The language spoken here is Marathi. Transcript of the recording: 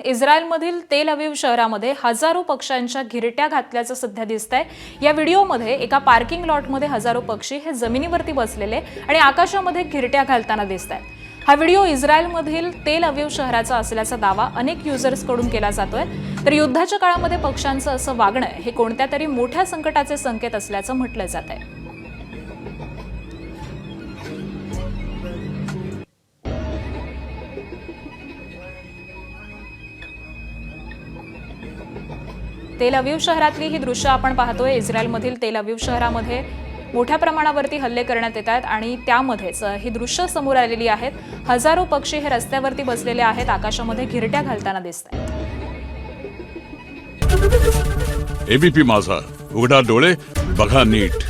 इस्रायलमधील तेल अवीव शहरामध्ये हजारो पक्ष्यांच्या घिरट्या घातल्याचं सध्या दिसतंय। या व्हिडिओमध्ये एका पार्किंग लॉटमध्ये हजारो पक्षी हे जमिनीवरती बसलेले आणि आकाशामध्ये घिरट्या घालताना दिसतायत। हा व्हिडिओ इस्रायलमधील तेल अवीव शहराचा असल्याचा दावा अनेक युजर्सकडून केला जातोय। तर युद्धाच्या काळामध्ये पक्ष्यांचं असं वागणं हे कोणत्यातरी मोठ्या संकटाचे संकेत असल्याचं म्हटलं जातंय। तेल अवीव शहरातली ही दृश्य आपण पाहतोय। इस्रायलमधील तेल अवीव शहरामध्ये मोठ्या प्रमाणावरती हल्ले करण्यात येत आहेत आणि त्यामध्येच ही दृश्य समोर आलेली आहेत। हजारो पक्षी हे रस्त्यावरती बसलेले आहेत, आकाशामध्ये घिरट्या घालताना दिसतायत। एबीपी माझा, उघडा डोळे बघा नीट।